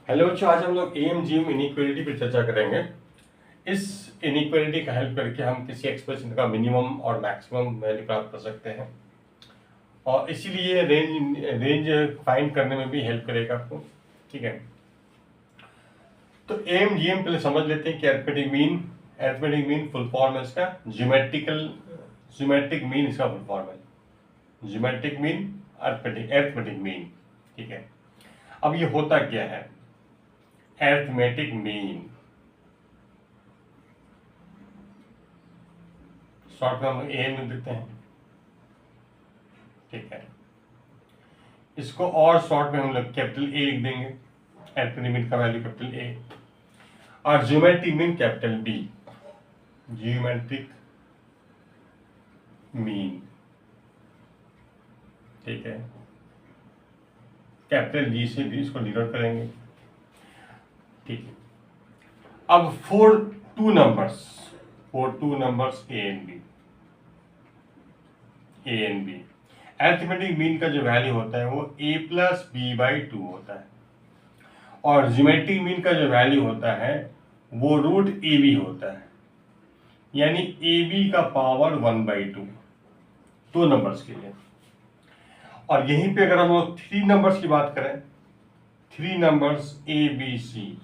Hello बच्चों, आज हम लोग एम इनइक्वालिटी पर चर्चा करेंगे। इस इनइक्वालिटी का हेल्प करके हम किसी एक्सप्रेशन का मिनिमम और मैक्सिमम वैल्यू प्राप्त कर सकते हैं और इसीलिए रेंज फाइंड करने में भी हेल्प करेगा आपको। ठीक है, तो एम पहले समझ लेते हैं कि अरिथमेटिक मीन फुल फॉर्म है इसका। ज्योमेट्रिक मीन इसका फुल फॉर्म है। Geometric mean, arithmetic mean. ठीक है, अब ये होता क्या है? अरिथमेटिक मीन शॉर्ट में हम ए में देते हैं। ठीक है, इसको और शॉर्ट में हम लोग कैपिटल ए लिख देंगे। अरिथमेटिक मीन का वैल्यू कैपिटल ए और geometric mean capital B. Geometric mean, ठीक है, कैपिटल जी से भी इसको डिनोट करेंगे। ठीक है, अब for two numbers A and B arithmetic mean का जो वैल्यू होता है वो a plus B by two होता है और ज्योमेट्रिक मीन का जो वैल्यू होता है वो रूट ए बी होता है, यानी ए बी का पावर 1/2 दो नंबर्स के लिए। और यहीं पे अगर हम लोग थ्री नंबर्स की बात करें, three numbers A B C,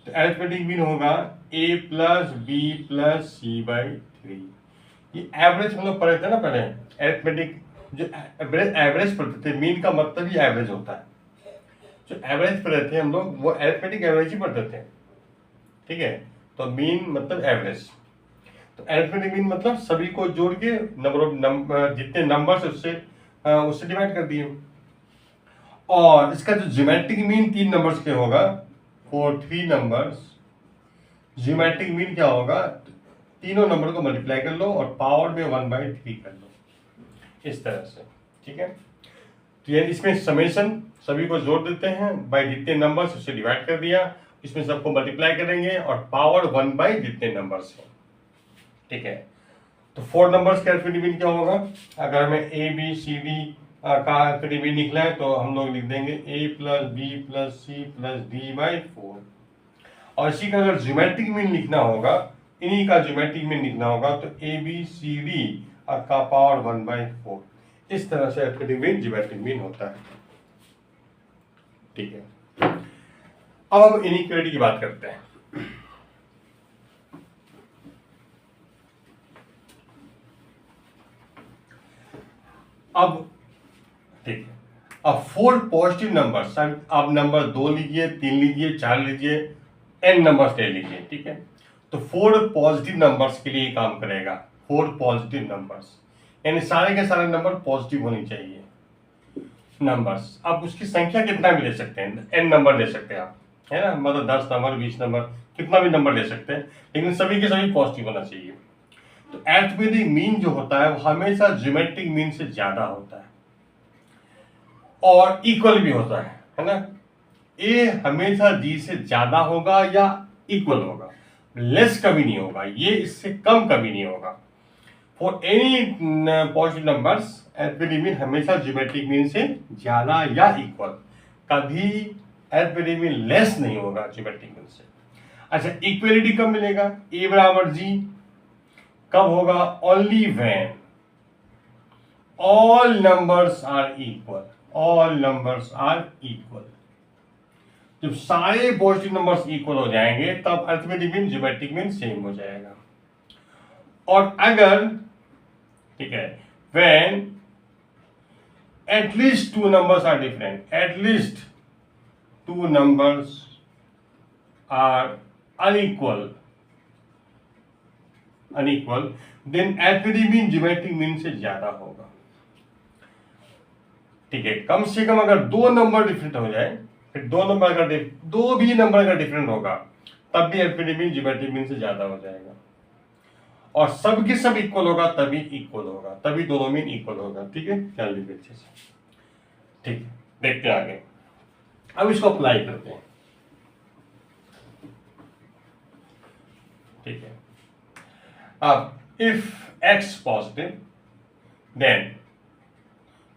तो अरिथमेटिक मीन होगा a plus B plus C by three. ये एवरेज हम लोग पढ़े थे ना पहले। अरिथमेटिक जो एवरेज पढ़ते थे, मीन का मतलब ही एवरेज होता है। जो एवरेज पढ़े थे हम लोग वो अरिथमेटिक एवरेज ही पढ़ते थे। ठीक है, तो मीन मतलब एवरेज, तो अरिथमेटिक मीन मतलब सभी को जोड़ के जितने नंबर्स उससे डिवाइड कर दिए। और इसका जो ज्योमेट्रिक मीन तीन नंबर्स के होगा, for three numbers geometric mean क्या होगा? तीनों नंबर को मल्टीप्लाई कर लो और पावर में 1/3 कर लो, इस तरह से। ठीक है, तो यानी इसमें समेशन सभी को जोड़ देते हैं, बाय जितने नंबर्स उससे डिवाइड कर दिया, इसमें सबको मल्टीप्लाई करेंगे और पावर 1 जितने नंबर्स हैं। ठीक है, तो फोर नंबर्स का अरिथमेटिक मीन क्या होगा? अगर हमें ए बी सी डी का अरिथमेटिक मीन निकला है तो हम लोग लिख देंगे a plus B plus C plus D by 4। और इसी का अगर ज्योमेट्रिक मीन लिखना होगा, इन्हीं का ज्योमेट्रिक मीन लिखना होगा, तो ए बी सी डी का पावर 1/4। इस तरह से अरिथमेटिक मीन ज्योमेट्रिक मीन होता है। ठीक है, अब हम इनइक्वालिटी की बात करते हैं। अब ठीक है, अब फोर पॉजिटिव नंबर्स, अब नंबर 2 लीजिए, 3 लीजिए, 4 लीजिए, n नंबर्स ले लीजिए। ठीक है, तो फोर पॉजिटिव नंबर्स के लिए काम करेगा। फोर पॉजिटिव नंबर्स यानी सारे के सारे नंबर पॉजिटिव होनी चाहिए नंबर्स। अब उसकी संख्या कितना भी ले सकते हैं, n नंबर ले सकते हैं आप, है ना, मतलब 10 नंबर, 20 नंबर, कितना भी नंबर ले सकते हैं, लेकिन सभी के सभी पॉजिटिव होना चाहिए। तो अरिथमेटिक मीन जो होता है वो हमेशा ज्योमेट्रिक मीन से ज्यादा होता है और इक्वल भी होता है ना। ए हमेशा जी से ज्यादा होगा या इक्वल होगा, लेस कभी नहीं होगा, ये इससे कम कभी नहीं होगा। For any positive numbers arithmetic mean हमेशा ज्योमेट्रिक मीन से ज्यादा या इक्वल, कभी अरिथमेटिक मीन लेस नहीं होगा ज्योमेट्रिक मीन से। अच्छा, इक्वलिटी कब मिलेगा? ए बराबर जी कब होगा? Only when all numbers are equal. All numbers are equal, जब सारे पॉजिटिव नंबर्स इक्वल हो जाएंगे तब arithmetic mean geometric mean same हो जाएगा। और अगर, ठीक है, when at least two numbers are different, at least two numbers are unequal, then arithmetic mean geometric mean से ज्यादा होगा। ठीक है, कम से कम अगर दो नंबर डिफरेंट हो जाए, फिर दो भी नंबर अगर डिफरेंट होगा तब भी अरिथमेटिक मीन ज्योमेट्रिक मीन से ज्यादा हो जाएगा। और सब के सब इक्वल होगा तभी इक्वल होगा, तभी दोनों मीन इक्वल होगा। ठीक है, ख्याल लीजिए अच्छे से। ठीक है, देखते हैं आगे। अब इसको अप्लाई करते हैं। ठीक है, अब if X positive then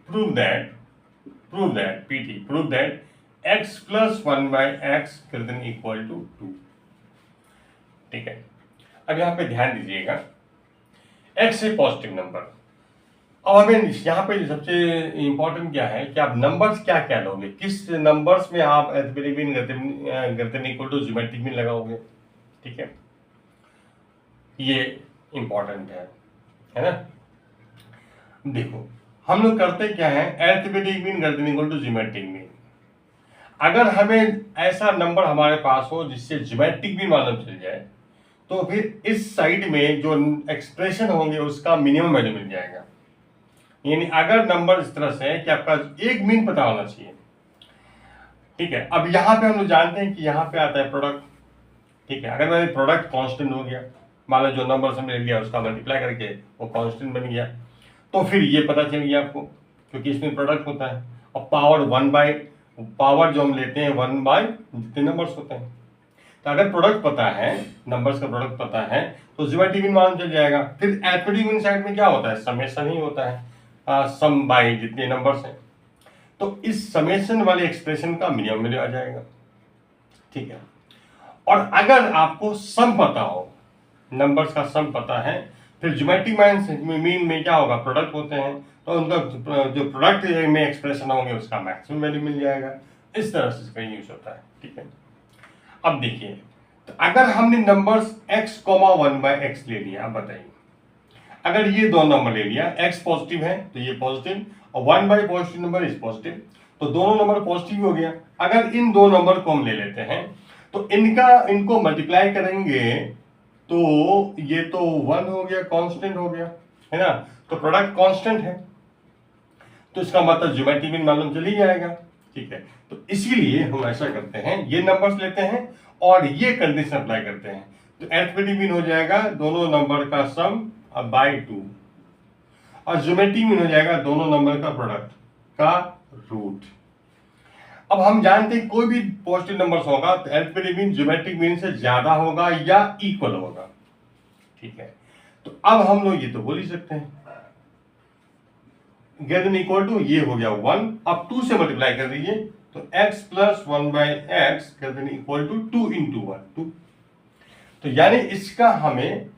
prove that pt prove that x plus 1/x greater than equal to 2। ठीक है, अब यहाँ पे ध्यान दीजिएगा, x है पॉजिटिव नंबर। अब हमें यहाँ पे सबसे इम्पोर्टेंट क्या है कि आप नंबर्स क्या क्या लोगे, किस नंबर्स में आप arithmetic mean greater than equal to geometric mean लगाओगे। ठीक है, ये इम्पोर्टेंट है ना। देखो हम लोग करते क्या है, arithmetic mean greater than equal to geometric mean. अगर हमें ऐसा नंबर हमारे पास हो जिससे ज्योमेट्रिक मीन मालूम चल जाए, तो फिर इस साइड में जो एक्सप्रेशन होंगे उसका मिनिमम वैल्यू मिल जाएगा। यानी अगर नंबर इस तरह से है कि आपका एक मीन पता होना चाहिए। ठीक है, अब यहाँ पे हम लोग जानते हैं कि यहाँ पे आता है प्रोडक्ट। ठीक है, अगर मेरा प्रोडक्ट कांस्टेंट हो गया, मान लो जो नंबर हमने लिया उसका मल्टीप्लाई करके वो कांस्टेंट बन गया, तो फिर ये पता चल गया आपको, क्योंकि इसमें प्रोडक्ट होता है। और पावर जो हम लेते हैं 1/, जितने नंबर्स होते हैं। तो अगर प्रोडक्ट पता है, नंबर्स का प्रोडक्ट पता है, तो ज्योमेट्रिक मीन मालूम चल जाएगा। फिर अरिथमेटिक मीन साइड में क्या होता है, समेशन ही होता है, सम बाय जितने नंबर्स हैं। तो इस समेशन वाले एक्सप्रेशन का मिनिमम वैल्यू आ जाएगा। ठीक है, और अगर आपको सम पता हो, नंबर्स का सम पता है, फिर ज्योमेट्रिक मीन में क्या होगा, प्रोडक्ट होते हैं, तो उनका जो प्रोडक्ट में एक्सप्रेशन होंगे उसका मैक्सिमम वैल्यू मिल जाएगा। इस तरह से इसका यूज होता है। ठीक है, अब देखिए, तो अगर हमने नंबर्स x, 1/x ले लिया, अब बताइए अगर ये दो नंबर ले लिया, x पॉजिटिव है तो ये पॉजिटिव, और 1/, पॉजिटिव नंबर इज पॉजिटिव, तो दोनों नंबर पॉजिटिव हो गया। अगर इन दो नंबर को हम ले लेते हैं तो इनको मल्टीप्लाई करेंगे तो ये तो 1 हो गया, कांस्टेंट हो गया, है ना। तो प्रोडक्ट कांस्टेंट है, तो इसका मतलब ज्योमेट्रिक मीन मालूम चल ही जाएगा। ठीक है, तो इसीलिए हम ऐसा करते हैं, ये नंबर्स लेते हैं और ये कंडीशन अप्लाई करते हैं, तो अरिथमेटिक मीन हो जाएगा दोनों नंबर का सम बाय 2, और ज्योमेट्रिक मीन हो जाएगा दोनों नंबर का प्रोडक्ट का रूट। अब हम जानते हैं कोई भी पॉजिटिव नंबर्स होगा तो अरिथमेटिक मीन ज्योमेट्रिक मीन से ज्यादा होगा या इक्वल होगा। ठीक है, तो अब हम लोग ये तो बोल ही सकते हैं, ग्रेटर देन इक्वल टू ये हो गया 1, अब 2 से मल्टीप्लाई कर दीजिए, तो x plus 1/x greater than equal to 2 into 1, 2। तो यानी इसका हमें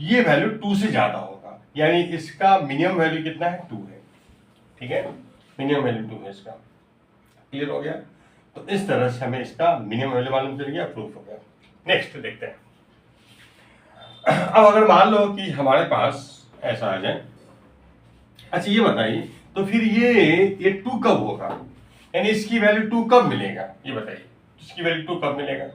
ये वैल्यू 2 से ज्यादा होगा, यानी इसका मिनिमम वैल्यू कितना है, 2 है। ठीक है, मिनिमम वैल्यू 2 है इसका। क्लियर हो गया, तो इस तरह से हमें इसका मिनिमम वैल्यू मालूम चल गया, प्रूफ हो गया। नेक्स्ट देखते हैं। अब अगर मान लो कि हमारे पास ऐसा आ जाए, अच्छा ये बताइए, तो फिर ये 2 कब होगा, यानी इसकी वैल्यू 2 कब मिलेगा, ये बताइए, इसकी वैल्यू 2 कब मिलेगा।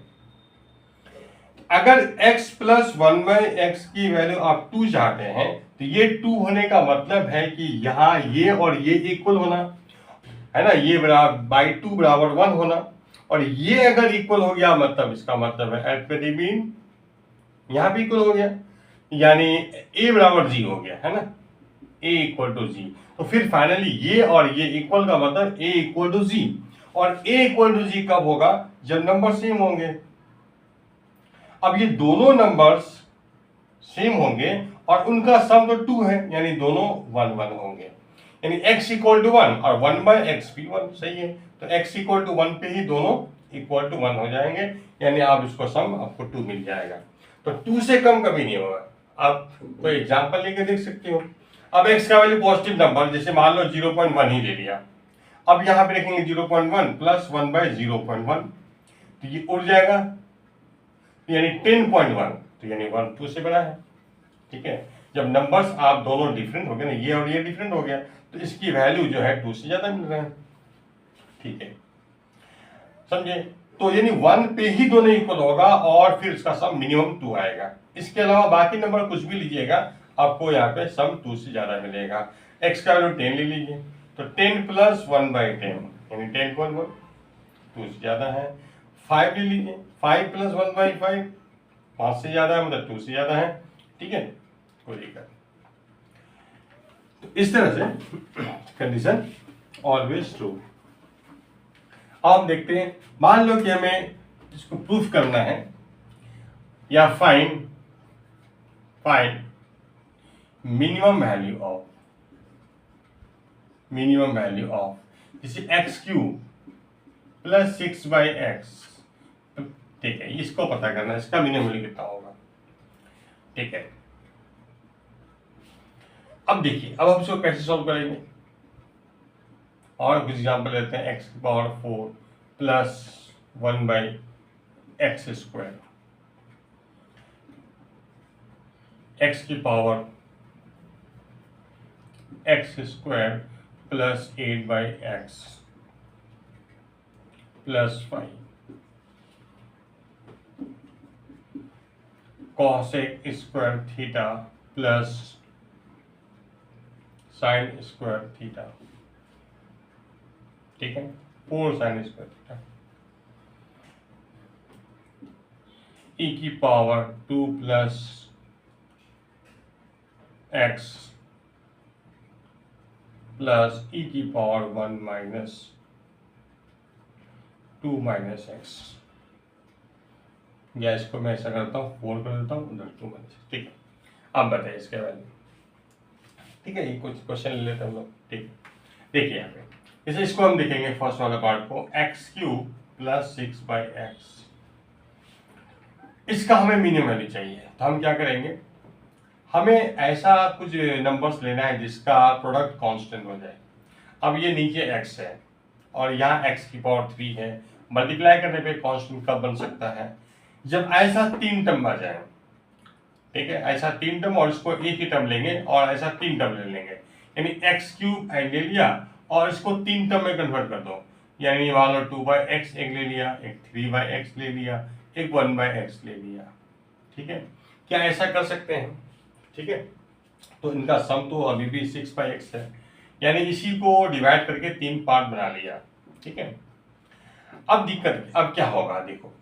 अगर x प्लस 1/x की वैल्यू आप 2 चाहते हैं, तो ये 2 होने का मतलब है कि यहाँ ये और ये इक्वल होना है ना, ये बाई 2 बराबर 1 होना, और ये अगर इक्वल हो गया मतलब इसका मतलब है अरिथमेटिक मीन यहाँ पे इक्वल हो गया, यानी a बराबर g हो गया, है ना, a इक्वल टू g। तो फिर फाइनली ये और ये इक्वल का मतलब a इक्वल टू g, और a इक्वल टू g कब होगा, जब नंबर सेम होंगे। अब ये दोनों नंबर्स सेम होंगे और उनका सम तो 2 है, यानी दोनों 1 1 होंगे, यानी x इक्वल टू 1 और 1/x भी 1, सही है। तो x इक्वल टू 1 पे ही दोनों इक्वल टू 1 हो जाएंगे, यानी आप इसको सम आपको 2 मिल जाएगा। तो 2 से कम कभी नहीं होगा। आप कोई एग्जांपल लेके देख सकते हो। अब x का वैल्यू पॉजिटिव नंबर, जैसे मान लो 0.1 ही ले लिया, अब यहाँ पे लिखेंगे 0.1 प्लस 1/0.1, तो ये उड़ जाएगा, यानी 10.1, तो यानी 1 2 से बड़ा है। ठीक है, जब नंबर्स आप दोनों डिफरेंट हो गए ना, ये और ये डिफरेंट हो गया, तो इसकी वैल्यू जो है 2 से ज्यादा मिल रहा है। ठीक है, समझे, तो यानी 1 पे ही दोनों इक्वल होगा और फिर इसका सम मिनिमम 2 आएगा। इसके अलावा बाकी नंबर कुछ भी लीजिएगा, आपको यहाँ पे सम 2 से ज्यादा मिलेगा। x का वैल्यू 10 ले लीजिए, तो 10 प्लस 1/10 यानी 10.1, 2 से ज्यादा है। 5 ले लीजिए, 5 प्लस 1/5 5 से ज्यादा है, मतलब 2 से ज्यादा है। ठीक है, कोई दिक्कत। तो इस तरह से कंडीशन ऑलवेज ट्रू। अब हम देखते हैं, मान लो कि हमें इसको प्रूफ करना है या फाइंड मिनिमम वैल्यू ऑफ जैसे x क्यूब प्लस 6/x। ठीक है, इसको पता करना है इसका मिनिमम वैल्यू कितना होगा। ठीक है, अब देखिए अब हम इसको कैसे सॉल्व करेंगे, और कुछ एग्जाम्पल लेते हैं। x⁴ plus 1/x², x⁴ x² plus 8/x plus 5 cos² theta plus sin² theta. ठीक है, 4 sin² theta e⁴ 2 plus x plus e⁴1 minus 2 minus x। या इसको मैं ऐसा करता हूँ 4 कर देता हूँ, उधर 2 माइनस। ठीक है, अब बताइए इसके वैल्यू। ठीक है, ये कुछ क्वेश्चन ले लेते हैं हम लोग। ठीक, देखिए यहाँ पे जैसे इसको हम देखेंगे फर्स्ट वाला पार्ट को, x³ प्लस 6/x। इसका हमें मिनिमम वैल्यू चाहिए, तो हम क्या करेंगे, हमें ऐसा कुछ नंबर्स लेना है जिसका प्रोडक्ट कांस्टेंट हो जाए। अब ये नीचे x है और यहाँ x⁴ है, मल्टीप्लाई करने पे कांस्टेंट कब बन सकता है, जब ऐसा 3 टर्म आ जाए। ठीक है, ऐसा 3 टर्म और इसको एक ही टर्म लेंगे और ऐसा 3 टर्म ले लेंगे, यानी x³ ले लिया और इसको 3 टर्म में कन्वर्ट कर दो, यानी मान लो 2/x एक ले लिया, एक 3/x ले लिया, एक 1/x ले लिया। ठीक है, क्या ऐसा कर सकते हैं? ठीक है, तो इनका सम तो अभी भी 6/x है, यानी इसी को डिवाइड करके 3 पार्ट बना लिया। ठीक है, अब दिक्कत अब क्या होगा, देखो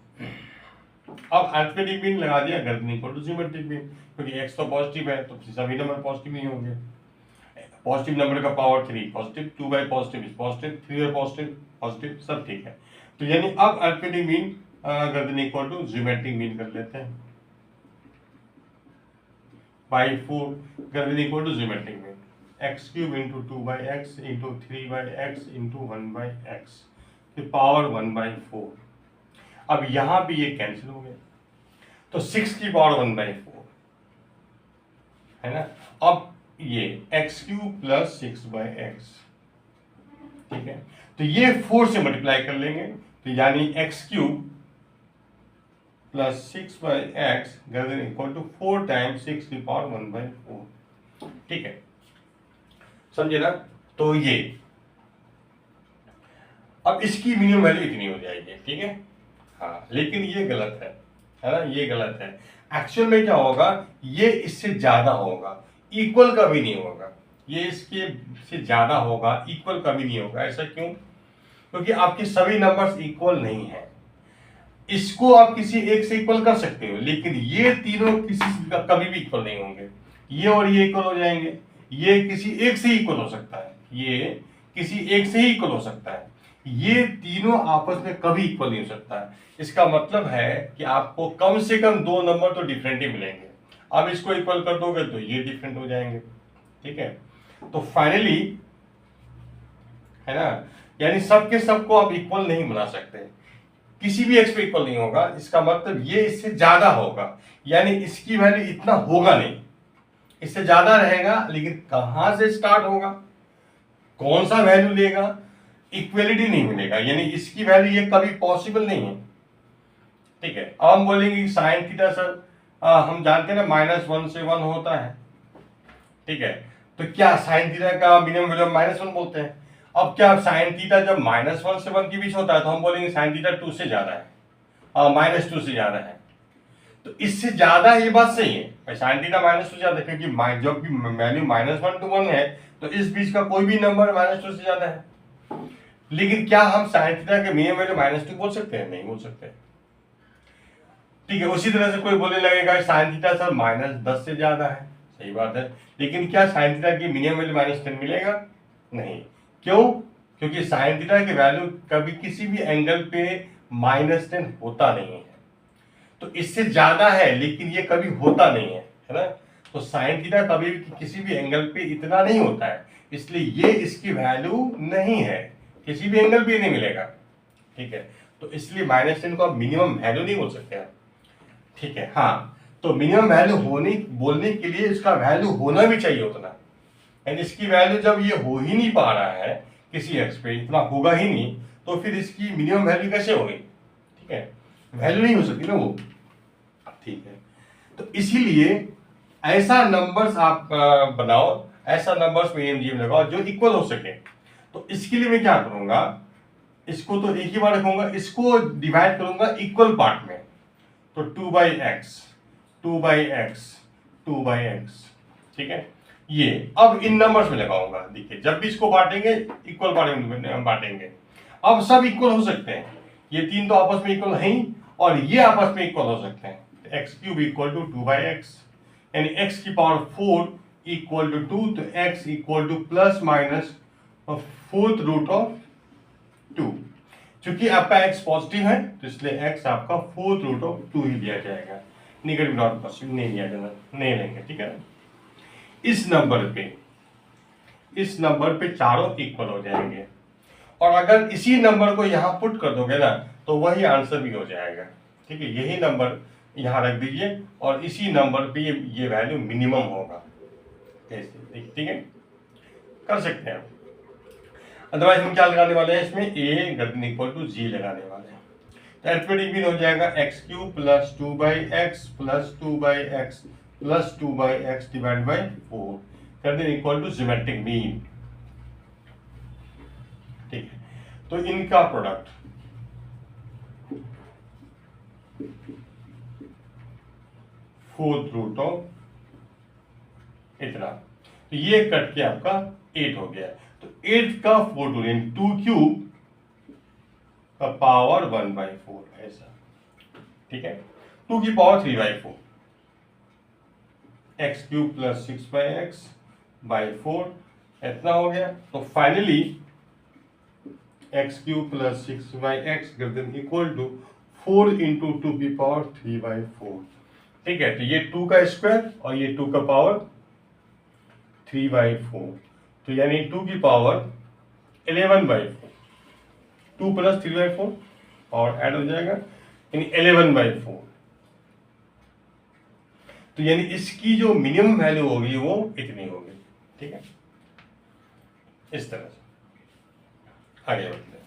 अब अरिथमेटिक मीन लगा दिया, गर्दन इक्वल टू ज्योमेट्रिक मीन, क्योंकि x तो पॉजिटिव है तो सभी नंबर पॉजिटिव नहीं होंगे। पॉजिटिव नंबर का power 3 positive, 2 positive is positive, 3 positive positive, सब ठीक है। तो यानी अब अरिथमेटिक मीन गर्दन इक्वल टू ज्योमेट्रिक मीन कर लेते हैं, बाई 4 गर्दन equal to geometric mean, x³ into 2/x into 3/x into 1/x की पावर 1/4। अब यहां भी ये कैंसिल हो गया, तो 6 की पावर 1/4 है ना। अब ये x³ प्लस 6/x। ठीक है, तो ये 4 से मल्टीप्लाई कर लेंगे, तो यानी x³ plus 6/x greater equal to 4 times 6 की पावर 1/4। ठीक है, समझे ना। तो ये अब इसकी मिनिमम वैल्यू इतनी हो जाएगी। ठीक है, हाँ, लेकिन ये गलत है ना, ये गलत है। एक्चुअल में क्या होगा, ये इससे ज्यादा होगा, इक्वल का भी नहीं होगा, ये इसके से ज्यादा होगा, इक्वल का भी नहीं होगा। ऐसा क्यों? क्योंकि आपके सभी नंबर्स इक्वल नहीं है। इसको आप किसी एक से इक्वल कर सकते हो, लेकिन ये तीनों किसी का कभी भी इक्वल नहीं होंगे। ये और ये इक्वल हो जाएंगे, ये किसी एक से इक्वल हो सकता है, ये किसी एक से ही इक्वल हो सकता है, ये तीनों आपस में कभी इक्वल नहीं हो सकता है। इसका मतलब है कि आपको कम से कम 2 नंबर तो डिफरेंट ही मिलेंगे। अब इसको इक्वल कर दोगे तो ये डिफरेंट हो जाएंगे। ठीक है, तो फाइनली है ना, यानी सबके सबको आप इक्वल नहीं बना सकते, किसी भी एक्स पे इक्वल नहीं होगा। इसका मतलब ये इससे ज्यादा होगा, यानी इसकी वैल्यू इतना होगा नहीं, इससे ज्यादा रहेगा, लेकिन कहां से स्टार्ट होगा, कौन सा वैल्यू लेगा, इक्वलिटी नहीं मिलेगा, यानी इसकी वैल्यू ये कभी पॉसिबल नहीं है। ठीक है, अब हम बोलेंगे साइन थीटा सर हम जानते हैं ना -1 से 1 होता है। ठीक है, तो क्या साइन थीटा का मिनिमम वैल्यू -1 बोलते हैं। अब क्या साइन थीटा जब -1 से 1 के बीच होता है तो हम बोलेंगे साइन थीटा 2 से ज्यादा है, -2 से ज्यादा है। तो इससे ज्यादा ये बात सही है, साइन थीटा -2 से ज्यादा, क्योंकि जब भी वैल्यू -1 to 1 है तो इस बीच का कोई भी नंबर -2 से ज्यादा है। लेकिन क्या हम साइन थीटा के मिनिमम वैल्यू -2 बोल सकते हैं? नहीं बोल सकते। ठीक है, उसी तरह से कोई बोलने लगेगा साइन थीटा सर -10 से ज्यादा है, सही बात है, लेकिन क्या साइन थीटा की मिनिमम वैल्यू -10 मिलेगा? नहीं। क्यों? क्योंकि साइन थीटा की वैल्यू कभी किसी भी एंगल पे -10 होता नहीं है, तो इससे ज्यादा है लेकिन ये कभी होता नहीं है ना। तो साइन थीटा कभी भी किसी भी एंगल पे इतना नहीं होता है, इसलिए ये इसकी वैल्यू नहीं है, किसी भी एंगल पे नहीं मिलेगा। ठीक है, तो इसलिए -10 को आप मिनिमम वैल्यू नहीं बोल सकते आप, ठीक है। हाँ, तो मिनिमम वैल्यू होने बोलने के लिए इसका वैल्यू होना भी चाहिए उतना, एंड इसकी वैल्यू जब ये हो ही नहीं पा रहा है किसी एक्स पे, इतना होगा ही नहीं, तो फिर इसकी मिनिमम वैल्यू कैसे होगी, ठीक है, वैल्यू नहीं हो सकती ना वो, ठीक है। तो इसीलिए ऐसा नंबर्स आप बनाओ, ऐसा नंबर्स में एम लगाओ जो इक्वल हो सके। तो इसके लिए मैं क्या करूंगा, इसको तो एक ही बार रखूंगा, इसको डिवाइड करूंगा इक्वल पार्ट में, तो 2/x 2/x 2/x, ठीक है। ये अब इन नंबर्स में लगाऊंगा, देखिए जब भी इसको बांटेंगे इक्वल पार्ट में बांटेंगे। अब सब इक्वल हो सकते हैं, ये तीन तो आपस में इक्वल है ही, और ये आपस में इक्वल हो सकते हैं। x³ इक्वल टू 2/x, यानी x की पावर 4 इक्वल टू 2, तो x equal to plus minus 4th root of 2। चूंकि आपका x पॉजिटिव है तो इसलिए x आपका 4th रूट ऑफ 2 ही लिया जाएगा, नेगेटिव नॉट पॉजिटिव नहीं लिया जाना, नहीं लेंगे, ठीक है। इस नंबर पे चारों इक्वल हो जाएंगे, और अगर इसी नंबर को यहाँ पुट कर दोगे ना तो वही आंसर भी हो जाएगा, ठीक है। यही नंबर यहाँ रख दीजिए और इसी नंबर पे ये वैल्यू मिनिमम होगा, ऐसे, ठीक है, कर सकते हैं। अदरवाइज हम क्या लगाने वाले हैं इसमें, a > इक्वल टू g लगाने वाले हैं। तो अरिथमेटिक मीन हो जाएगा x³ plus 2/x plus 2/x plus 2/x divide by 4 equal to geometric mean, ठीक है। तो इनका प्रोडक्ट फोर्थ रूट ऑफ इतना, तो ये कट के आपका 8 हो गया। तो 8 का 4 2³ का पावर 1/4 ऐसा, ठीक है। 2 की power 3/4, x³ plus 6/x by 4 इतना हो गया। तो finally x³ plus 6/x equal to 4 into 2 की पावर 3/4, ठीक है। तो ये 2 का स्क्वायर और ये 2 का पावर 3/4, तो यानी 2 की पावर 11/4, 2 प्लस 3/4 और ऐड हो जाएगा, यानी 11/4। तो यानी इसकी जो मिनिमम वैल्यू होगी वो इतनी होगी, ठीक है। इस तरह से आगे बढ़ते हैं।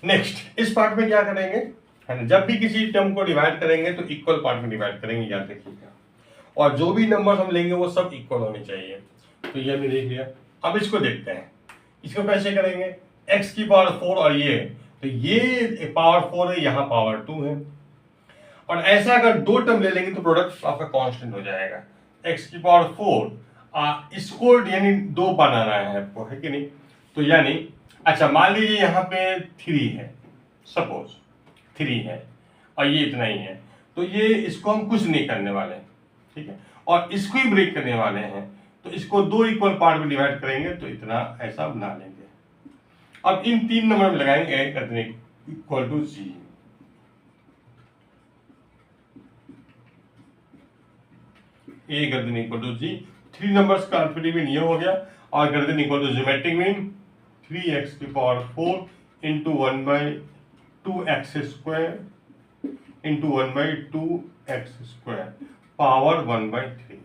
नेक्स्ट इस पार्ट में क्या करेंगे, है ना, जब भी किसी टर्म को डिवाइड करेंगे तो इक्वल पार्ट में डिवाइड करेंगे, याद रखिएगा, और जो भी नंबर हम लेंगे वो सब इक्वल होने चाहिए। तो ये हमने देख लिया। अब इसको देखते हैं, इसको कैसे करेंगे, x की पावर 4 और ये, तो ये पावर 4 है, यहाँ पावर 2 है, और ऐसा अगर दो टर्म ले लेंगे तो प्रोडक्ट आपका कांस्टेंट हो जाएगा। x की पावर 4 इसको यानी 2 बनाना है आपको, है कि नहीं। तो यानी अच्छा मान लीजिए यहाँ पे 3 है, सपोज 3 है और ये इतना ही है, तो ये इसको हम कुछ नहीं करने वाले, ठीक है, और इसको ही ब्रेक करने वाले हैं। तो इसको 2 इक्वल पार्ट में डिवाइड करेंगे तो इतना ऐसा बना लेंगे। अब इन 3 नंबर में लगाएंगे equal to g, a equal to g, 3 numbers का अल्फाबेटिक मीन ये हो गया, और गर्दन equal to geometric mean 3x की power 4 into 1/2x square into 1/2x square power 1/3,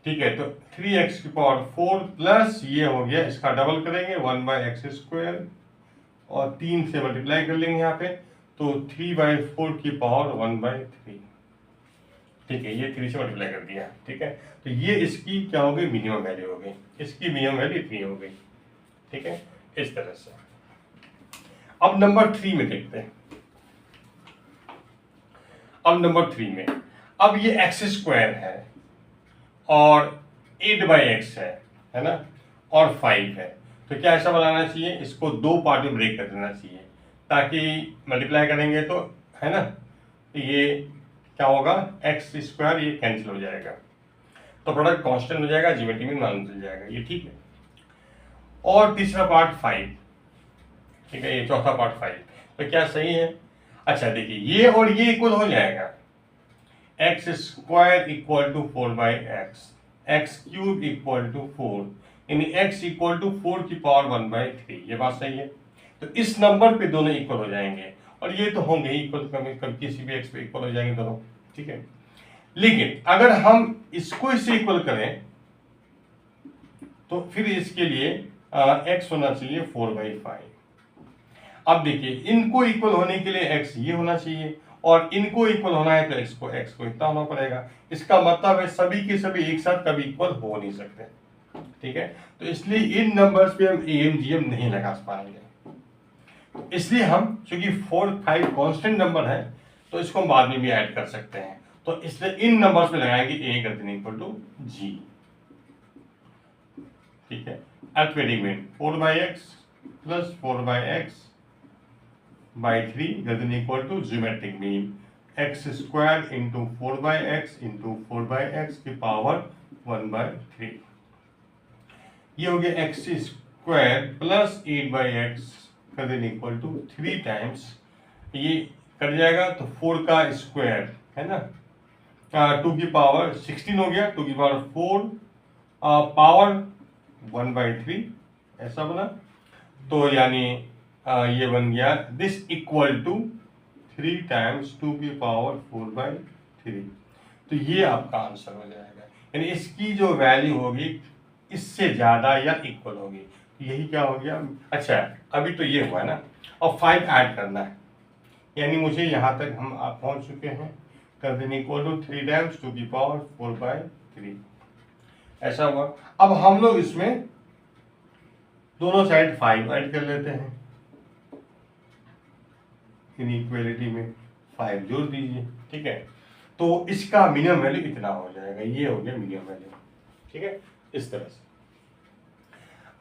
ठीक है। तो 3x की पावर 4 प्लस ये हो गया, इसका डबल करेंगे 1/x स्क्वायर और 3 से मल्टीप्लाई कर लेंगे यहाँ पे, तो 3/4 की पावर 1/3, ठीक है। ये 3 से मल्टीप्लाई कर दिया, ठीक है। तो ये इसकी क्या हो गई, मिनिमम वैल्यू हो गई, इसकी मिनिमम वैल्यू इतनी हो गई, ठीक है, इस तरह से। अब नंबर 3 में देखते हैं। अब नंबर 3 में, अब ये x स्क्वायर है और 8/x है ना, और 5 है, तो क्या ऐसा बनाना चाहिए, इसको 2 पार्ट में ब्रेक कर देना चाहिए, ताकि मल्टीप्लाई करेंगे तो, है ना, ये क्या होगा, x स्क्वायर ये कैंसिल हो जाएगा, तो प्रोडक्ट कांस्टेंट हो जाएगा, ज्योमेट्री में मान चल जाएगा, ये ठीक है। और तीसरा पार्ट 5, ठीक है, ये चौथा पार्ट 5, तो क्या सही है। अच्छा देखिए, ये और ये इक्वल हो जाएगा, x square equal to 4/x, x³ equal to 4, यानी x इक्वल टू 4 की पावर 1/3। ये बात सही है। तो इस नंबर पे दोनों इक्वल हो जाएंगे, और ये तो होंगे ही इक्वल, कभी किसी भी x पे इक्वल हो जाएंगे दोनों, ठीक है। लेकिन अगर हम इसको इससे इक्वल करें तो फिर इसके लिए x होना चाहिए 4/5। अब देखिए, इनको इक्वल होने के लिए x ये होना चाहिए, और इनको इक्वल होना है तो x को इतना होना पड़ेगा। इसका मतलब है सभी के सभी एक साथ कभी इक्वल हो नहीं सकते, ठीक है। तो इसलिए इन नंबर्स पे हम AMGM नहीं लगा पाएंगे। इसलिए हम, चूंकि 4 5 कांस्टेंट नंबर है, तो इसको हम बाद में भी ऐड कर सकते हैं। तो इसलिए इन नंबर्स में लगाएंगे A > G, ठीक है। Arithmetic mean 4/x plus 4/x by 3 = geometric mean x² into 4/x into 4/x की पावर 1/3। ये हो गया x² प्लस 8/x = 3 टाइम्स, ये कट जाएगा तो 4 का स्क्वायर है ना, 2 की पावर 16 हो गया, 2 की पावर 4 पावर 1/3 ऐसा बना। तो यानी ये बन गया दिस इक्वल टू 3 टाइम्स 2 की पावर 4/3। तो ये आपका आंसर हो जाएगा, यानी इसकी जो वैल्यू होगी इससे ज्यादा या इक्वल होगी। तो यही क्या हो गया। अच्छा, अभी तो ये हुआ है ना, और 5 ऐड करना है, यानी मुझे यहाँ तक हम आप पहुँच चुके हैं। कर देने इक्वल टू 3 टाइम्स 2 की पावर 4/3 ऐसा हुआ। अब हम लोग इसमें दोनों साइड 5 ऐड कर लेते हैं, इनइक्वालिटी में 5 जोड़ दीजिए, ठीक है। तो इसका मिनिमम वैल्यू इतना हो जाएगा, ये हो गया मिनिमम वैल्यू, ठीक है, इस तरह से।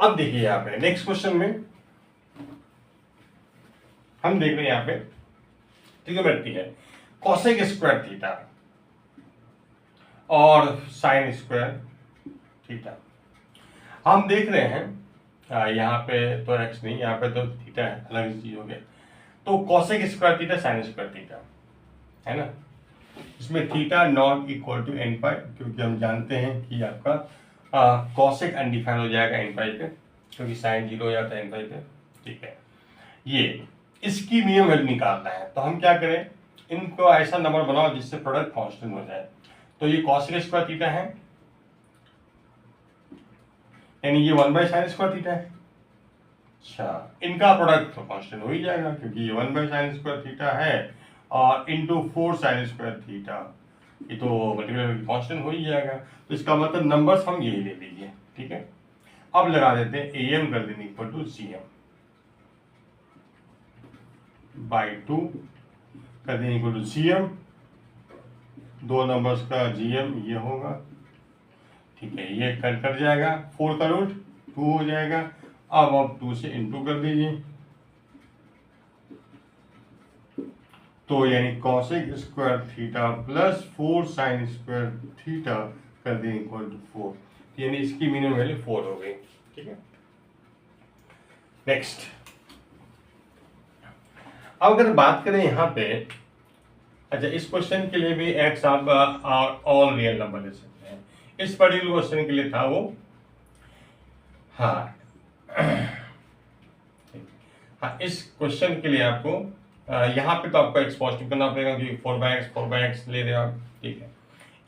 अब देखिए यहाँ पे नेक्स्ट क्वेश्चन में हम देख रहे हैं यहाँ पे ट्रिग्नोमेट्री है, कोसेक स्क्वायर थीटा और साइन स्क्वायर थीटा। हम देख रहे हैं यहाँ पे तो x नहीं, यहाँ पे तो थीटा है, अलग चीज हो गया। तो cosec square theta sine square theta है ना, इसमें theta not equal to n pi, क्योंकि हम जानते हैं कि आपका कोसेक अनडिफाइंड हो जाएगा n पाई पे, क्योंकि साइन 0 हो जाता है n पाई पे, ठीक है। ये इसकी मिनिमम वैल्यू निकालना है, तो हम क्या करें, इनको ऐसा नंबर बनाओ जिससे प्रोडक्ट कांस्टेंट हो जाए। तो ये कोसेक स्क्वायर थीटा है, यानी ये 1/sin स्क्वायर थीटा है। अच्छा, इनका प्रोडक्ट तो कांस्टेंट हो ही जाएगा, क्योंकि ये 1/sin स्क्वायर थीटा है और इंटू 4sin स्क्वायर थीटा, ये तो मल्टीप्लाई कांस्टेंट हो ही जाएगा। तो इसका मतलब नंबर्स हम यही ले लीजिए, ठीक है। अब लगा देते हैं AM कर देने इक्वल टू CM बाई 2 कर देने इक्वल टू CM, दो नंबर्स का GM ये होगा, ठीक है। ये कट जाएगा, 4 का रूट 2 हो जाएगा। अब 2 से इंटू कर दीजिए, तो यानी cosec square theta plus 4 sign square theta कर दें इक्वल टू 4, यानी इसकी मिनिमम वैल्यू 4 हो गई, ठीक है। नेक्स्ट, अब अगर बात करें यहाँ पे, अच्छा इस क्वेश्चन के लिए भी x आप ऑल रियल नंबर ले सकते हैं। इस पर्टिकुलर क्वेश्चन के लिए था वो, हाँ हाँ, इस क्वेश्चन के लिए आपको यहाँ पे तो आपको x पॉजिटिव करना पड़ेगा, क्योंकि 4/x ले रहे हो आप, ठीक है।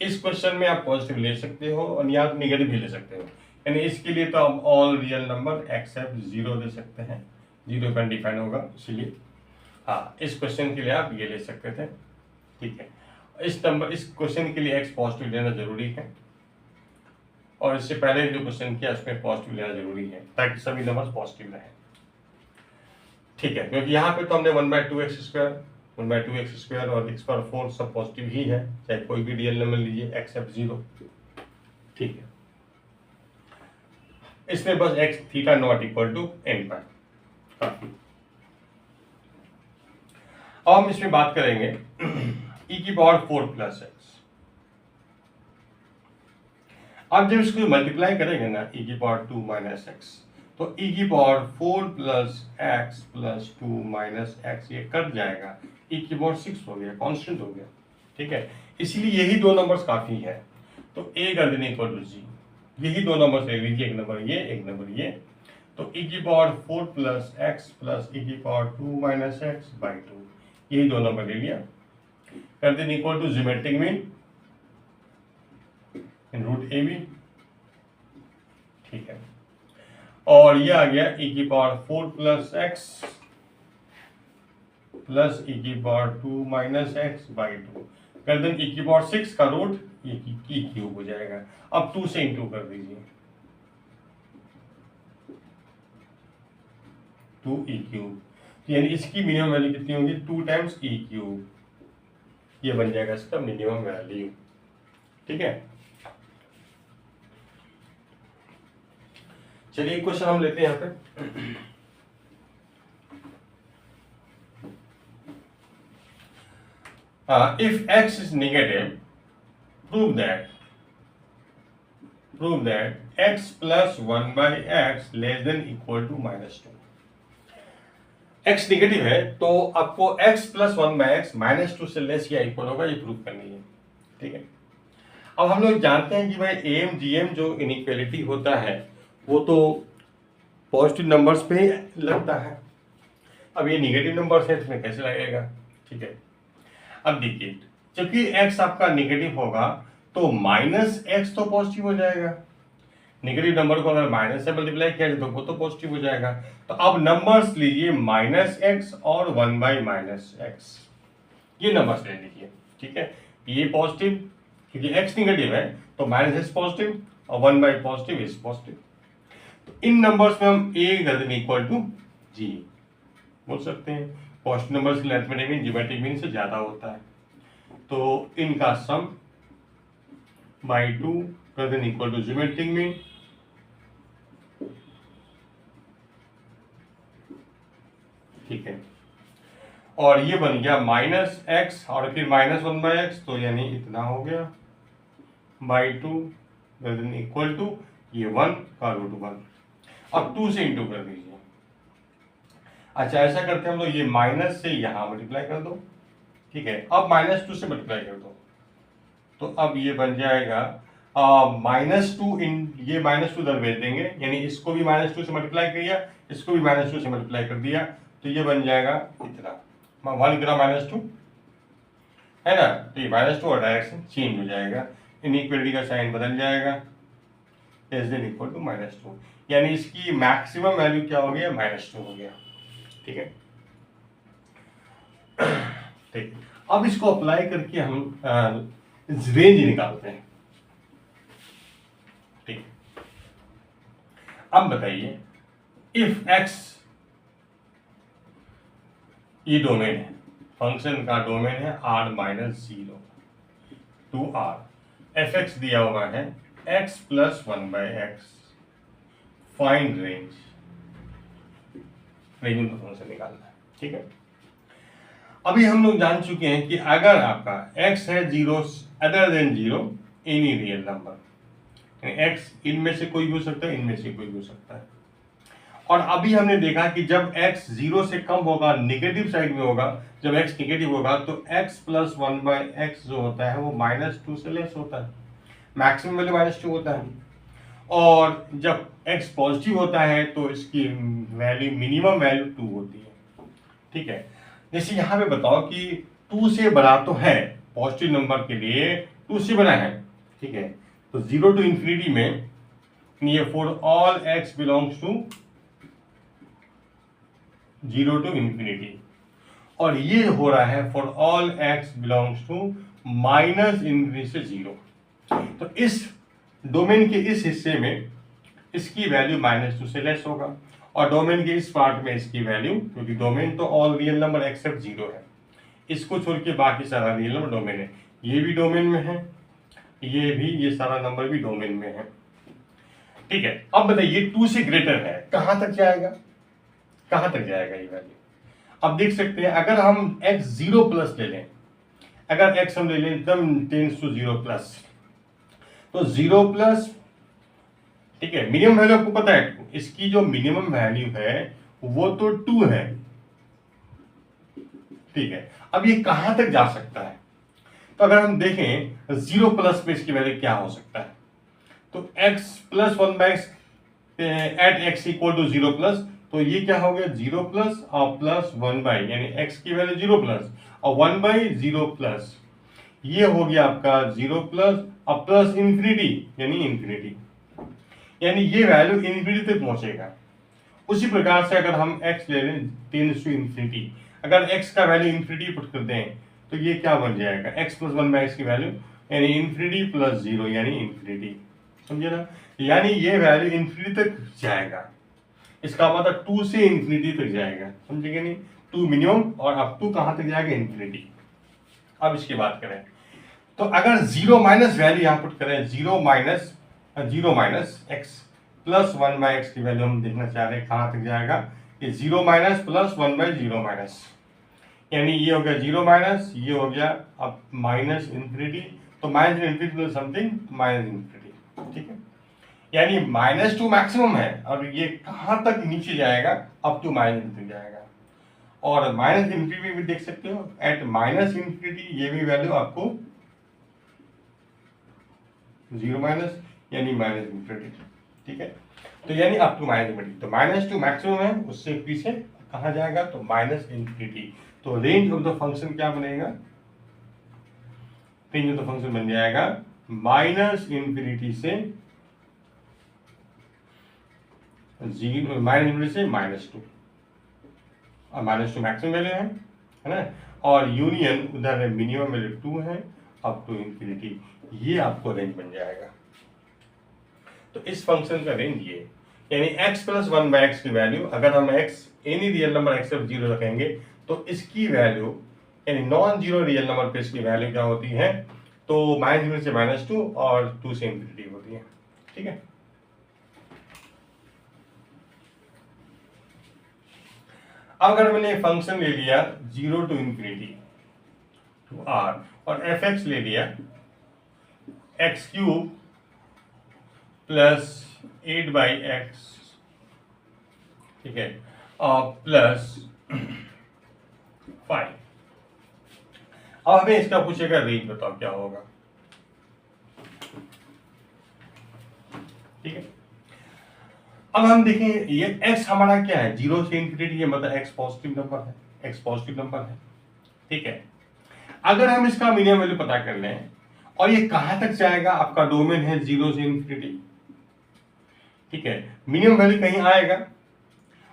इस क्वेश्चन में आप पॉजिटिव ले सकते हो और या आप निगेटिव भी ले सकते हो, यानी इसके लिए तो आप ऑल रियल नंबर एक्सेप्ट 0 ले सकते हैं, 0 पर डिफाइन होगा, इसलिए हाँ इस क्वेश्चन के लिए आप ये ले सकते थे, ठीक है। इस क्वेश्चन के लिए x पॉजिटिव लेना जरूरी है, और इससे पहले जो क्वेश्चन किया उसमें पॉजिटिव लेना जरूरी है, ताकि सभी नंबर पॉजिटिव रहें, ठीक है। क्योंकि यहाँ पे तो हमने 1/2x² और x⁴ सब पॉजिटिव ही है, चाहे कोई भी रियल नंबर लीजिए एक्सेप्ट 0, ठीक है। इसमें बस x theta not equal to n pi काफी। अब हम इसमें बात करेंगे e⁴ प्लस x। अब जब इसको मल्टीप्लाई करेंगे ना e⁴ माइनस x, तो e⁴ plus x plus 2 minus x ये कट जाएगा, e⁴ 6 हो गया, कांस्टेंट हो गया, ठीक है। इसलिए यही दो नंबर्स काफी है, तो a कर देने इक्वल टू g, यही दो नंबर ले लीजिए, एक नंबर ये, एक नंबर ये। तो e की power 4 plus x plus e की पावर 2 माइनस एक्स बाई 2, यही दो नंबर ले लिया। कर दें इक्वल टू ज्योमेट्रिक मीन इन रूट ए बी, ठीक है। और ये आ गया e की power 4 plus x plus e की पावर 2 माइनस एक्स बाई 2, कर दें e की पावर 6 का रूट e क्यूब हो जाएगा। अब 2 से इंटू कर दीजिए, 2e क्यूब, यानी इसकी मिनिमम वैल्यू कितनी होगी, 2 टाइम्स e क्यूब, ये बन जाएगा इसका मिनिमम वैल्यू, ठीक है। चलिए एक क्वेश्चन हम लेते हैं यहाँ पे। If x is negative, prove that x plus 1 by x less than equal to minus 2। x negative है तो आपको x plus 1 by x minus 2 से लेस या इक्वल होगा, ये प्रूव करनी है, ठीक है। अब हम लोग जानते हैं कि भाई एम जी एम जो इनइक्वालिटी होता है वो तो पॉजिटिव नंबर्स पे लगता है। अब ये निगेटिव नंबर्स है, इसमें कैसे लगेगा, ठीक है। अब देखिए, जबकि x आपका नेगेटिव होगा तो माइनस एक्स तो पॉजिटिव हो जाएगा। नेगेटिव नंबर को अगर माइनस से मल्टीप्लाई किया जाए तो वो तो पॉजिटिव हो जाएगा। तो अब नंबर्स लीजिए माइनस एक्स और 1 बाई माइनस एक्स, ये नंबर्स ले लीजिए, ठीक है। ये पॉजिटिव क्योंकि x नेगेटिव है तो माइनस एक्स पॉजिटिव और 1 बाई पॉजिटिव इज पॉजिटिव। तो इन नंबर्स में हम a greater than equal to g बोल सकते हैं। पॉजिटिव नंबर्स की अरिथमेटिक मीन ज्योमेट्रिक मीन से ज्यादा होता है, तो इनका sum by 2 greater than equal to geometric mean, ठीक है। और ये बन गया माइनस एक्स और फिर माइनस 1 बाई एक्स, तो यानी इतना हो गया by 2 greater than equal to ये 1 का रूट 1। अब 2 से इंटू कर दीजिए। अच्छा ऐसा करते हैं हम लोग, ये माइनस से यहाँ मल्टीप्लाई कर दो, ठीक है। अब माइनस 2 से मल्टीप्लाई कर दो, तो अब ये बन जाएगा माइनस 2 इन ये माइनस 2 इधर भेज देंगे, यानी इसको भी माइनस 2 से मल्टीप्लाई किया, इसको भी माइनस 2 से मल्टीप्लाई कर दिया, तो ये बन जाएगा इतना 1 ग्राम माइनस 2 है ना। तो ये माइनस 2 और डायरेक्शन चेंज हो जाएगा, इनइक्वालिटी का साइन बदल जाएगा, less than equal to minus 2, यानी इसकी मैक्सिमम वैल्यू क्या हो गया, माइनस 2 हो गया, ठीक है। ठीक, अब इसको अप्लाई करके हम रेंज निकालते हैं, ठीक। अब बताइए इफ x ये डोमेन है, फंक्शन का डोमेन है r minus 0 to r, f x दिया हुआ है x plus 1 by x, find range में फंक्शन निकालना है, ठीक है। अभी हम लोग जान चुके हैं कि अगर आपका x है 0 other than 0 any real number, x इनमें से कोई भी हो सकता है, इनमें से कोई भी हो सकता है। और अभी हमने देखा कि जब x 0 से कम होगा, नेगेटिव साइड में होगा, जब x नेगेटिव होगा तो x प्लस 1 बाई एक्स जो होता है वो माइनस 2 से लेस होता है, मैक्सिमम वैल्यू माइनस 2 होता है। और जब x पॉजिटिव होता है तो इसकी वैल्यू मिनिमम वैल्यू 2 होती है, ठीक है। जैसे यहाँ पे बताओ कि 2 से बड़ा तो है, पॉजिटिव नंबर के लिए 2 से बड़ा है, ठीक है। तो 0 टू इंफिनिटी में ये for all x belongs to 0 to infinity, और ये हो रहा है for all x belongs to minus infinity से 0। तो इस डोमेन के इस हिस्से में इसकी वैल्यू माइनस 2 से लेस होगा, और डोमेन के इस पार्ट में इसकी वैल्यू, क्योंकि डोमेन तो ऑल रियल नंबर एक्सेप्ट 0 है, इसको छोड़ के बाकी सारा रियल नंबर डोमेन है, ये भी डोमेन में है, ये भी, ये सारा नंबर भी डोमेन में है, ठीक है। अब बताइए 2 से ग्रेटर है, कहां तक जाएगा, कहां तक जाएगा ये वैल्यू। अब देख सकते हैं अगर हम x 0 प्लस ले लें, अगर x हम ले लें एकदम टेंड्स टू 0 प्लस, तो 0 प्लस, ठीक है। मिनिमम वैल्यू आपको पता है, इसकी जो मिनिमम वैल्यू है वो तो 2 है, ठीक है। अब ये कहां तक जा सकता है, तो अगर हम देखें 0 प्लस में इसकी वैल्यू क्या हो सकता है, तो x plus 1/x at x equal to 0 plus, तो ये क्या हो गया 0 प्लस और प्लस 1/, यानी x की वैल्यू 0 प्लस और 1/0 प्लस, ये हो गया आपका 0 प्लस और प्लस इन्फिनिटी यानी इन्फिनिटी, यानी ये वैल्यू इन्फिनिटी तक पहुंचेगा। उसी प्रकार से अगर हम x ले लें टेंड्स टू इन्फिनिटी, अगर x का वैल्यू इन्फिनिटी पुट कर दें तो ये क्या बन जाएगा x प्लस 1/x की वैल्यू यानी इन्फिनिटी प्लस 0 यानी इन्फिनिटी, समझे ना, यानी ये वैल्यू इन्फिनिटी तक जाएगा, इसका मतलब 2 से इन्फिनिटी तक जाएगा, समझेंगे नहीं, 2 मिनिमम और अप टू कहां तक जाएगा इन्फिनिटी। अब इसकी बात करें तो अगर 0 माइनस वैल्यू यहां पुट करें 0 माइनस x प्लस 1/x की वैल्यू हम देखना चाह रहे हैं कहां तक जाएगा, ये 0 माइनस प्लस 1/0 माइनस, यानी ये हो गया 0 माइनस, ये हो गया अब माइनस इन्फिनिटी, तो minus infinity plus something minus infinity, ठीक है, यानी माइनस टू मैक्सिमम है और ये कहां तक नीचे जाएगा अप टू माइनस तक जाएगा। और माइनस इन्फिनिटी भी देख सकते हो एट माइनस इन्फिनिटी, ये भी वैल्यू आपको 0 माइनस यानी माइनस इन्फिनिटी, ठीक है, तो यानी अप टू माइनस इन्फिनिटी, तो माइनस टू मैक्सिमम है उससे पीछे कहां जाएगा तो माइनस इन्फिनिटी, तो रेंज ऑफ द फंक्शन क्या बनेगा, रेंज ऑफ द फंक्शन बन जाएगा माइनस इन्फिनिटी से -2, और -2 मैक्सिमम वैल्यू है ना, और यूनियन उधर मिनिमम वैल्यू 2 है अप टू इन्फिनिटी, ये आपको रेंज बन जाएगा। तो इस फंक्शन का रेंज ये, यानी x प्लस 1/x की वैल्यू अगर हम x any real number except 0 रखेंगे तो इसकी वैल्यू यानी नॉन जीरो रियल नंबर पे इसकी वैल्यू क्या होती है, तो -0 से -2 और 2 से इन्फिनिटी होती है, ठीक है। अब अगर मैंने फंक्शन ले लिया 0 टू इन्फिनिटी टू r और f(x) ले लिया x³ प्लस 8/x, ठीक है, और प्लस 5, अब हमें इसका पूछेगा रेंज बताओ क्या होगा, ठीक है। अब हम देखें ये x हमारा क्या है 0 से इन्फिनिटी, ये मतलब x पॉजिटिव नंबर है, x पॉजिटिव नंबर है, ठीक है। अगर हम इसका मिनिमम वैल्यू पता कर लें और ये कहां तक जाएगा, आपका डोमेन है 0 से इन्फिनिटी, ठीक है, मिनिमम वैल्यू कहीं आएगा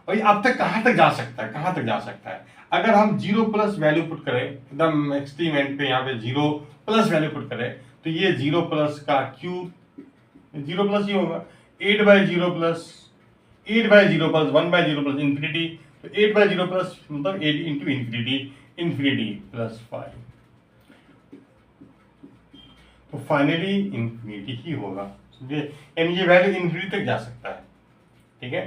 और ये अब तक कहां तक जा सकता है, कहां तक जा सकता है। अगर हम 0 प्लस वैल्यू पुट करें एकदम एक्सट्रीम एंड पे, यहाँ पे 0 प्लस वैल्यू पुट करें तो ये 0 प्लस का क्यूब 0 प्लस ही होगा 8/0 प्लस 8/0 प्लस 1/0 प्लस इन्फिनिटी, तो 8/0 प्लस मतलब 8 इंटू इन्फिनिटी प्लस 5, तो फाइनली इन्फिनिटी ही होगा, यानी ये वैल्यू इन्फिनिटी तक जा सकता है, ठीक है।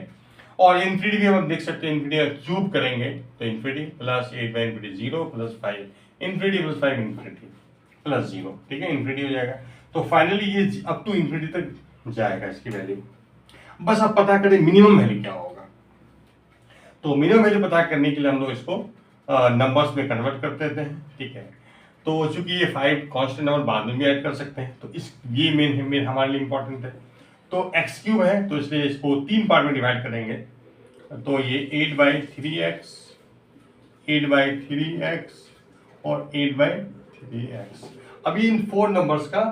और इन्फिनिटी भी हम देख सकते हैं, इन्फिनिटी क्यूब करेंगे तो इन्फिनिटी प्लस 8/इन्फिनिटी 0 plus 5 infinity plus 5 infinity plus 0, ठीक है, इन्फिनिटी हो जाएगा, तो फाइनली ये अप टू इन्फिनिटी तक जाएगा इसकी वैल्यू। बस आप पता करें मिनिमम वैल्यू क्या होगा, तो मिनिमम वैल्यू पता करने के लिए हम लोग इसको नंबर्स में कन्वर्ट कर देते हैं, ठीक है। तो चूंकि ये 5 कांस्टेंट नंबर बाद में भी ऐड कर सकते हैं, तो इस ये मेन हमारे लिए इंपॉर्टेंट है। तो x³ है तो इसलिए इसको 3 पार्ट में डिवाइड करेंगे, तो ये 8/3x 8/3x और 8/3x। अभी इन 4 नंबर्स का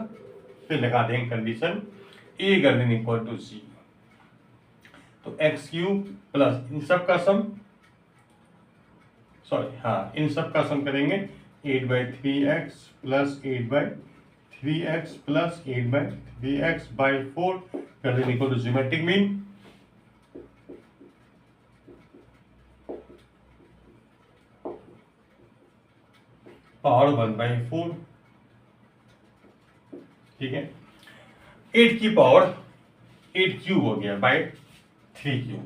फिर लगा देंगे condition a greater than equal to c, तो x³ प्लस इन सब का सम, इन सब का सम करेंगे 8/3x plus 8/3x plus 8/3x by 4 greater than equal to geometric mean, power 1/4, ठीक है। 8 की पावर 8³ हो गया बाय 3³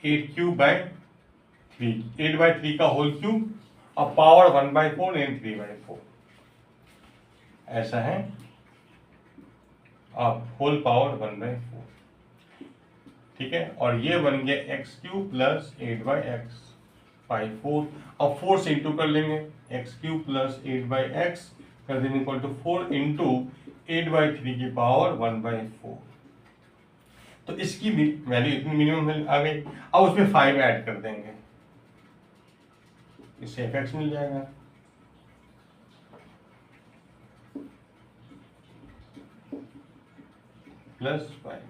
8³ बाय 3 8/3 का होल क्यूब और पावर 1/4 एंड 3/4 ऐसा है, अब होल पावर 1/4, ठीक है। और ये बन गया x³ प्लस 8/x बाई 4, अब 4 से इंटू कर लेंगे x³ प्लस 8/x कर देने इक्वल टू 4 इंटू 8/3 की पावर 1/4। तो इसकी वैल्यू इतनी मिनिमम आ गई। अब उसमें 5 ऐड कर देंगे, इससे एफ मिल जाएगा। +5।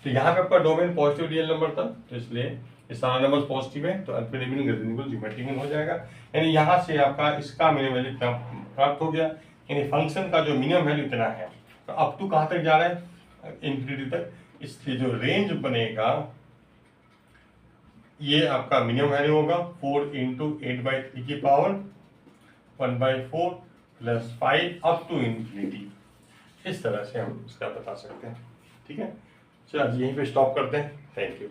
तो यहाँ पे आपका डोमेन पॉजिटिव रियल नंबर था, तो इसलिए ये सारा नंबर पॉजिटिव है, तो अल्फा मीन ज्योमेट्रिक मीन हो जाएगा। यानी यहाँ से आपका इसका मिनिमम वैल्यू प्राप्त हो गया, यानी फंक्शन का जो मिनिमम वैल्यू इतना है। तो अप टू कहाँ तक जा रहा है? इन्फिनिटी तक। इसलिए जो रेंज बनेगा ये आपका मिनिमम वैल्यू होगा 4 × 8/3 की पावर 1/4 + 5 अप टू इन्फिनिटी। इस तरह से हम इसका बता सकते हैं। ठीक है, चलिए यहीं पे स्टॉप करते हैं। Thank you.